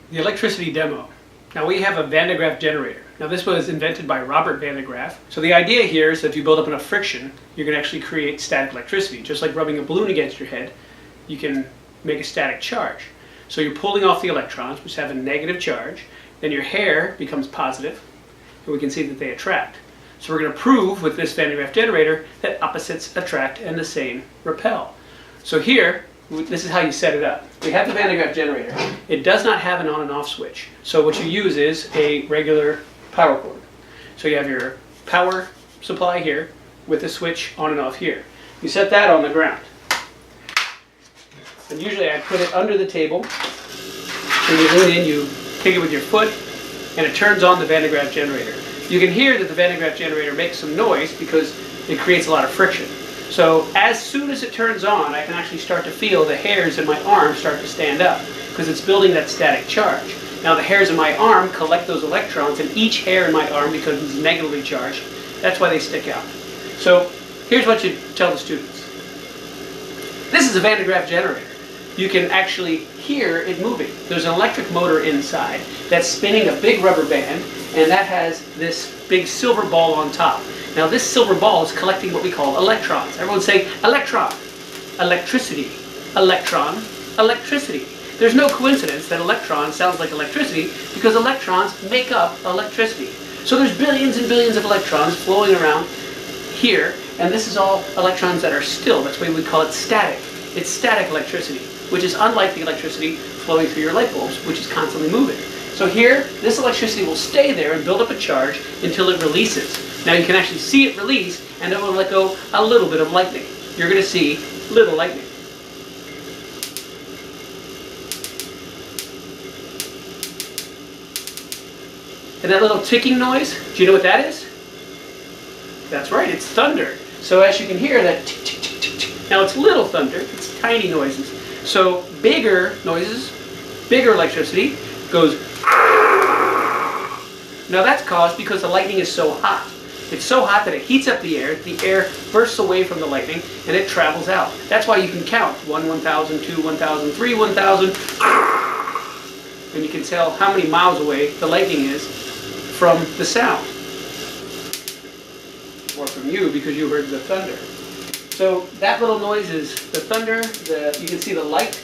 The electricity demo. Now we have a Van de Graaff generator. Now this was invented by Robert Van de Graaff. So the idea here is that if you build up enough friction, you can actually create static electricity. Just like rubbing a balloon against your head, you can make a static charge. So you're pulling off the electrons, which have a negative charge, then your hair becomes positive, and we can see that they attract. So we're going to prove with this Van de Graaff generator that opposites attract and the same repel. So here, this is how you set it up. We have the Van de Graaff generator. It does not have an on and off switch. So what you use is a regular power cord. So you have your power supply here with the switch on and off here. You set that on the ground. And usually I put it under the table. When you lean in, you kick it with your foot, and it turns on the Van de Graaff generator. You can hear that the Van de Graaff generator makes some noise because it creates a lot of friction. So as soon as it turns on, I can actually start to feel the hairs in my arm start to stand up because it's building that static charge. Now the hairs in my arm collect those electrons, and each hair in my arm, because it's negatively charged, that's why they stick out. So here's what you tell the students. This is a Van de Graaff generator. You can actually hear it moving. There's an electric motor inside that's spinning a big rubber band, and that has this big silver ball on top. Now this silver ball is collecting what we call electrons. Everyone say electron, electricity, electron, electricity. There's no coincidence that electron sounds like electricity because electrons make up electricity. So there's billions and billions of electrons flowing around here, and this is all electrons that are still. That's why we call it static. It's static electricity, which is unlike the electricity flowing through your light bulbs, which is constantly moving. So here, this electricity will stay there and build up a charge until it releases. Now you can actually see it release, and it will let go a little bit of lightning. You're going to see little lightning. And that little ticking noise, do you know what that is? That's right, it's thunder. So as you can hear that tick, tick, tick, tick, tick. Now it's little thunder, it's tiny noises. So bigger noises, bigger electricity goes. Now that's caused because the lightning is so hot. It's so hot that it heats up the air bursts away from the lightning, and it travels out. That's why you can count 1, 1,000, 2, 1,000, 3, 1,000. And you can tell how many miles away the lightning is from the sound. Or from you because you heard the thunder. So that little noise is the thunder. You can see the light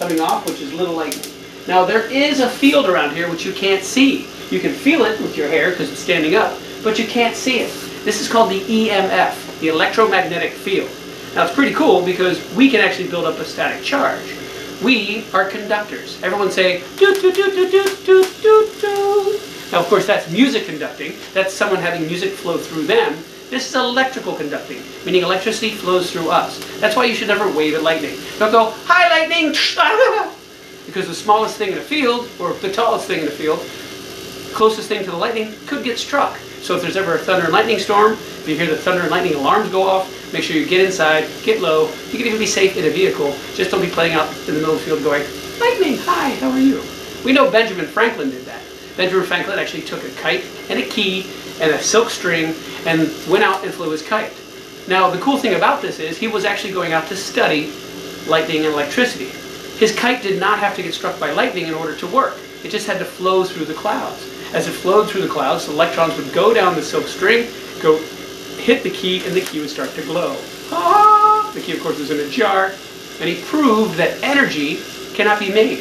coming off, which is little lightning. Now there is a field around here which you can't see. You can feel it with your hair because it's standing up, but you can't see it. This is called the EMF, the electromagnetic field. Now it's pretty cool because we can actually build up a static charge. We are conductors. Everyone say, doo doo doo doo doo doo doo doo. Now of course that's music conducting. That's someone having music flow through them. This is electrical conducting, meaning electricity flows through us. That's why you should never wave at lightning. Don't go, hi lightning, because the smallest thing in a field, or the tallest thing in a field, closest thing to the lightning, could get struck. So if there's ever a thunder and lightning storm, if you hear the thunder and lightning alarms go off, make sure you get inside, get low. You can even be safe in a vehicle. Just don't be playing out in the middle of the field going, lightning, hi, how are you? We know Benjamin Franklin did that. Benjamin Franklin actually took a kite and a key and a silk string and went out and flew his kite. Now the cool thing about this is he was actually going out to study lightning and electricity. His kite did not have to get struck by lightning in order to work. It just had to flow through the clouds. As it flowed through the clouds, the electrons would go down the silk string, go hit the key, and the key would start to glow. Ah! The key, of course, is in a jar, and he proved that energy cannot be made,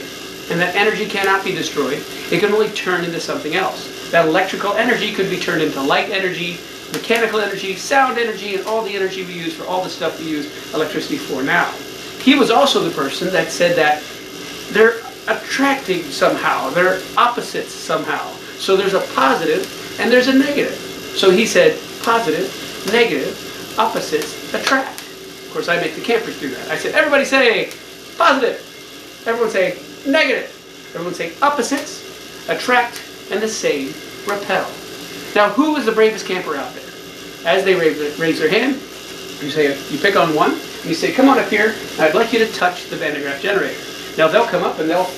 and that energy cannot be destroyed. It can only turn into something else. That electrical energy could be turned into light energy, mechanical energy, sound energy, and all the energy we use for all the stuff we use electricity for now. He was also the person that said that they're attracting somehow, they're opposites somehow. So there's a positive and there's a negative. So he said positive, negative, opposites attract. Of course I make the campers do that. I said everybody say positive, everyone say negative, everyone say opposites attract and the same repel. Now who is the bravest camper out there? As they raise their hand, you pick on one and you say come on up here, I'd like you to touch the Van de Graaff generator. Now they'll come up and they'll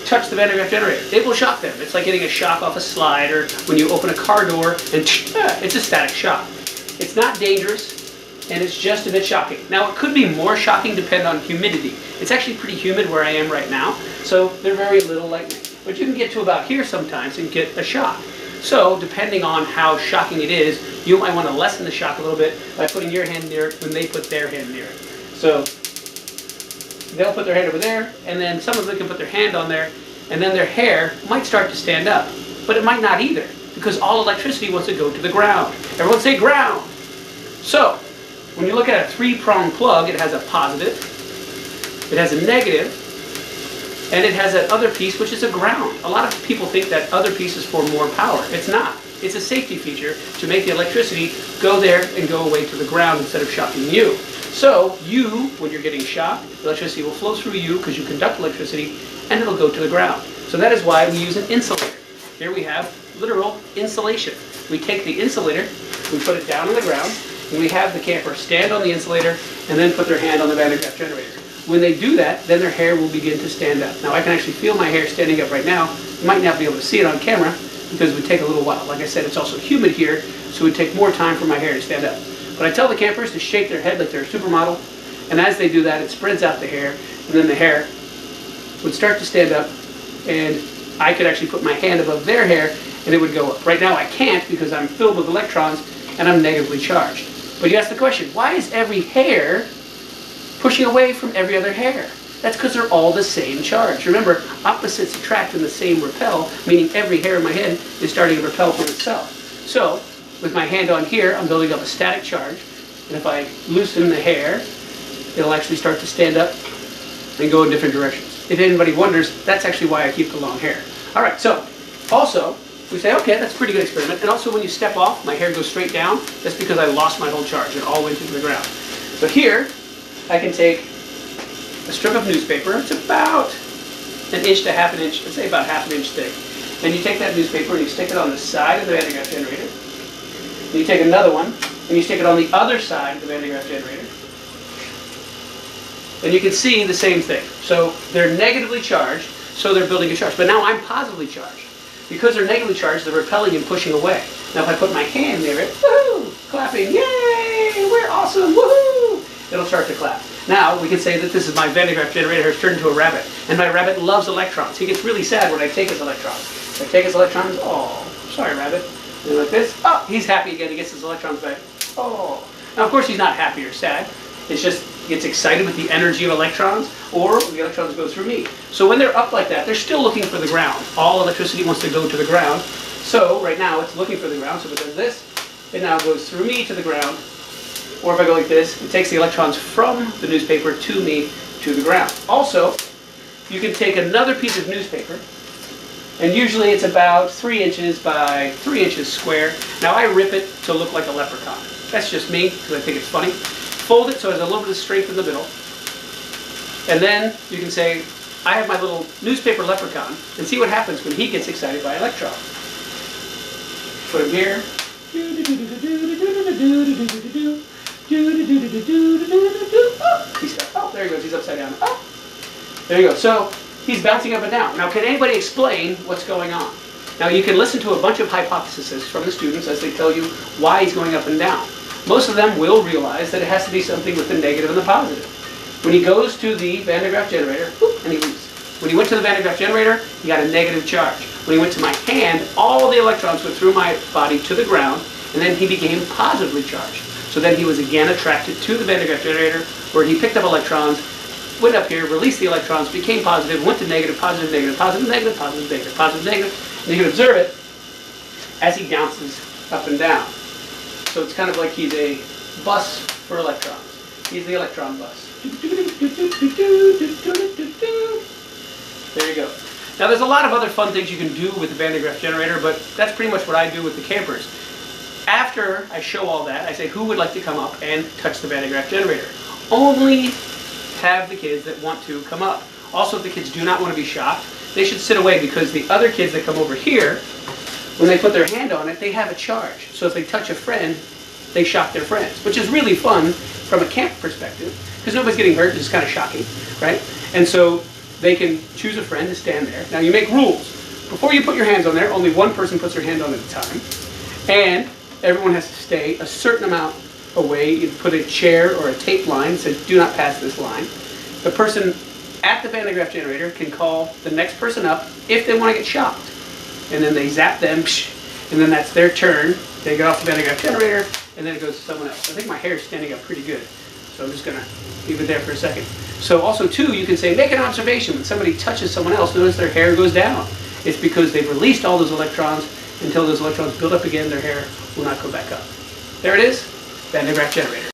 touch the Van de Graaff generator. It will shock them. It's like getting a shock off a slide, or when you open a car door and it's a static shock. It's not dangerous, and it's just a bit shocking. Now it could be more shocking depending on humidity. It's actually pretty humid where I am right now, so they're very little lightning. but you can get to about here sometimes and get a shock. So depending on how shocking it is, you might want to lessen the shock a little bit by putting your hand near it when they put their hand near it. So they'll put their hand over there, and then some of them can put their hand on there, and then their hair might start to stand up. But it might not either, because all electricity wants to go to the ground. Everyone say ground. So when you look at a 3-prong plug, it has a positive, it has a negative, and it has that other piece, which is a ground. A lot of people think that other piece is for more power. It's not. It's a safety feature to make the electricity go there and go away to the ground instead of shocking you. So you, when you're getting shocked, the electricity will flow through you because you conduct electricity, and it'll go to the ground. So that is why we use an insulator. Here we have literal insulation. We take the insulator, we put it down on the ground, and we have the camper stand on the insulator and then put their hand on the Van de Graaff generator. When they do that, then their hair will begin to stand up. Now I can actually feel my hair standing up right now. You might not be able to see it on camera because it would take a little while. Like I said, it's also humid here, so it would take more time for my hair to stand up. But I tell the campers to shake their head like they're a supermodel, and as they do that, it spreads out the hair, and then the hair would start to stand up, and I could actually put my hand above their hair, and it would go up. Right now I can't because I'm filled with electrons, and I'm negatively charged. But you ask the question, why is every hair pushing away from every other hair? That's because they're all the same charge. Remember, opposites attract and the same repel, meaning every hair in my head is starting to repel from itself. So, with my hand on here, I'm building up a static charge, and if I loosen the hair, it'll actually start to stand up and go in different directions. If anybody wonders, that's actually why I keep the long hair. All right, so also, we say, okay, that's a pretty good experiment. And also when you step off, my hair goes straight down. That's because I lost my whole charge. It all went into the ground. So here, I can take a strip of newspaper. It's about 1 inch to ½ inch, let's say about ½ inch thick. And you take that newspaper and you stick it on the side of the Van de Graaff generator. And you take another one and you stick it on the other side of the Van de Graaff generator. And you can see the same thing. So they're negatively charged, so they're building a charge. But now I'm positively charged. Because they're negatively charged, they're repelling and pushing away. Now if I put my hand near it, woohoo, clapping, yay, we're awesome, woohoo, it'll start to clap. Now we can say that this is my Van de Graaff generator has turned into a rabbit. And my rabbit loves electrons. He gets really sad when I take his electrons. If I take his electrons, oh, sorry rabbit. And like this, oh, he's happy again, he gets his electrons back. Oh. Now of course he's not happy or sad. It's just he gets excited with the energy of electrons, or the electrons go through me. So when they're up like that, they're still looking for the ground. All electricity wants to go to the ground. So right now it's looking for the ground. So if it does this, it now goes through me to the ground. Or if I go like this, it takes the electrons from the newspaper to me to the ground. Also, you can take another piece of newspaper, and usually it's about 3 inches by 3 inches square. Now I rip it to look like a leprechaun. That's just me, because I think it's funny. Fold it so it has a little bit of strength in the middle. And then you can say, I have my little newspaper leprechaun, and see what happens when he gets excited by electrons. Put him here. Oh, there he goes, he's upside down. Oh, there you go. So he's bouncing up and down. Now can anybody explain what's going on? Now you can listen to a bunch of hypotheses from the students as they tell you why he's going up and down. Most of them will realize that it has to be something with the negative and the positive. When he goes to the Van de Graaff generator, whoop, and he leaves. When he went to the Van de Graaff generator, he got a negative charge. When he went to my hand, all the electrons went through my body to the ground, and then he became positively charged. So then he was again attracted to the Van de Graaff generator, where he picked up electrons, went up here, released the electrons, became positive, went to negative, positive, negative, positive, negative, positive, negative, positive, negative, and you can observe it as he bounces up and down. So it's kind of like he's a bus for electrons. He's the electron bus. There you go. Now there's a lot of other fun things you can do with the Van de Graaff generator, but that's pretty much what I do with the campers. After I show all that, I say, who would like to come up and touch the Van de Graaff generator? Only have the kids that want to come up. Also, if the kids do not want to be shocked, they should sit away, because the other kids that come over here, when they put their hand on it, they have a charge. So if they touch a friend, they shock their friends, which is really fun from a camp perspective, because nobody's getting hurt, it's just kind of shocking, right? And so they can choose a friend to stand there. Now you make rules. Before you put your hands on there, only one person puts their hand on at a time. And everyone has to stay a certain amount away. You put a chair or a tape line that says, do not pass this line. The person at the Van de Graaff generator can call the next person up if they want to get shocked. And then they zap them, and then that's their turn. They get off the Van de Graaff generator, and then it goes to someone else. I think my hair is standing up pretty good, so I'm just going to leave it there for a second. So also, too, you can say, make an observation. When somebody touches someone else, notice their hair goes down. It's because they've released all those electrons. Until those electrons build up again, their hair will not go back up. There it is, Van de Graaff generator.